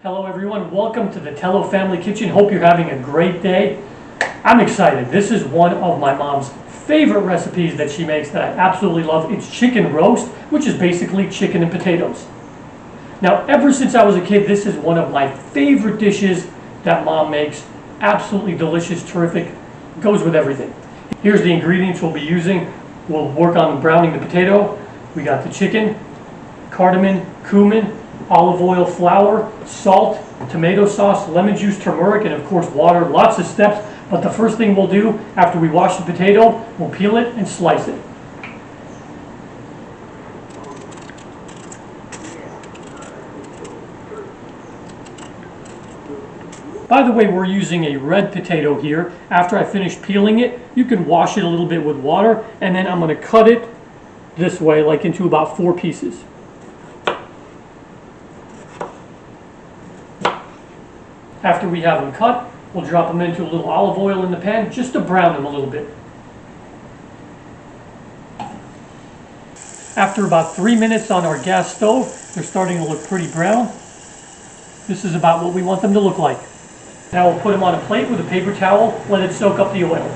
Hello everyone, welcome to the Tellow Family Kitchen. Hope you're having a great day. I'm excited. This is one of my mom's favorite recipes that she makes that I absolutely love. It's chicken roast, which is basically chicken and potatoes. Now, ever since I was a kid, this is one of my favorite dishes that mom makes. Absolutely delicious, terrific, goes with everything. Here's the ingredients we'll be using. We'll work on browning the potato. We got the chicken, cardamom, cumin, olive oil, flour, salt, tomato sauce, lemon juice, turmeric, and of course water. Lots of steps, but the first thing we'll do after we wash the potato, we'll peel it and slice it. By the way, we're using a red potato here. After I finish peeling it, you can wash it a little bit with water, and then I'm going to cut it this way, like into about 4 pieces. After we have them cut, we'll drop them into a little olive oil in the pan just to brown them a little bit. After about 3 minutes on our gas stove, they're starting to look pretty brown. This is about what we want them to look like. Now we'll put them on a plate with a paper towel, let it soak up the oil.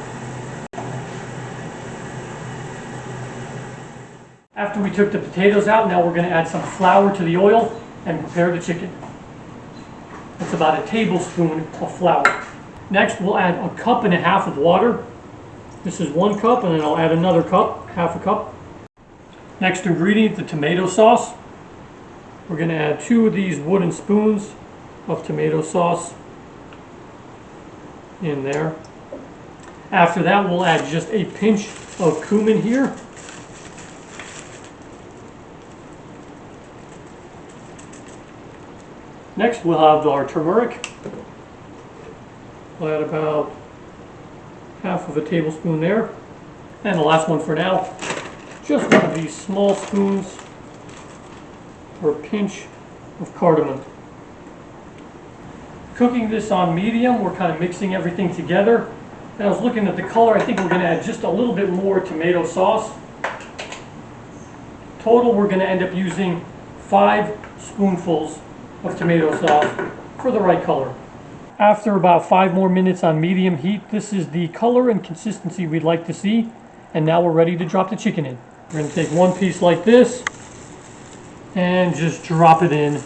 After we took the potatoes out, now we're going to add some flour to the oil and prepare the chicken. It's about a tablespoon of flour. Next, we'll add 1.5 cups of water. This is 1 cup, and then I'll add another cup, half a cup. Next ingredient, the tomato sauce. We're going to add 2 of these wooden spoons of tomato sauce in there. After that, we'll add just a pinch of cumin here. Next, we'll have our turmeric. We'll add about half of a tablespoon there. And the last one for now, just one of these small spoons or a pinch of cardamom. Cooking this on medium, we're kind of mixing everything together. And I was looking at the color, I think we're going to add just a little bit more tomato sauce. Total, we're going to end up using 5 spoonfuls of tomato sauce for the right color. After about 5 more minutes on medium heat, this is the color and consistency we'd like to see. And now we're ready to drop the chicken in. We're going to take 1 piece like this and just drop it in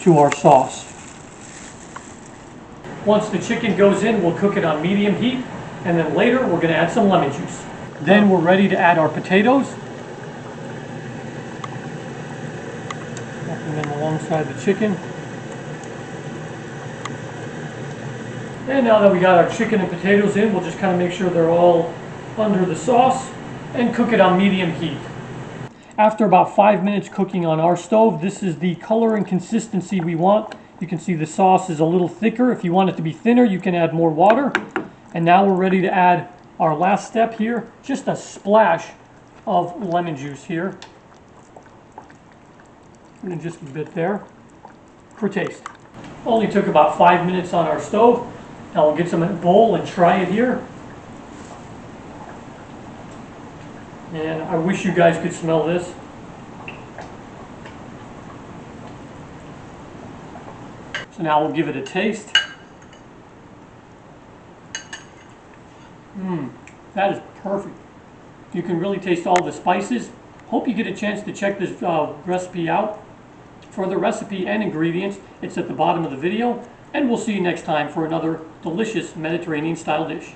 to our sauce. Once the chicken goes in, we'll cook it on medium heat, and then later we're going to add some lemon juice. Then we're ready to add our potatoes. Dropping them alongside the chicken. And now that we got our chicken and potatoes in, we'll just kind of make sure they're all under the sauce and cook it on medium heat. After about 5 minutes cooking on our stove, this is the color and consistency we want. You can see the sauce is a little thicker. If you want it to be thinner, you can add more water. And now we're ready to add our last step here, just a splash of lemon juice here. And just a bit there for taste. Only took about 5 minutes on our stove. Now we'll get some in a bowl and try it here. And I wish you guys could smell this. So now we'll give it a taste. That is perfect. You can really taste all the spices. Hope you get a chance to check this recipe out. For the recipe and ingredients, it's at the bottom of the video. And we'll see you next time for another delicious Mediterranean style dish.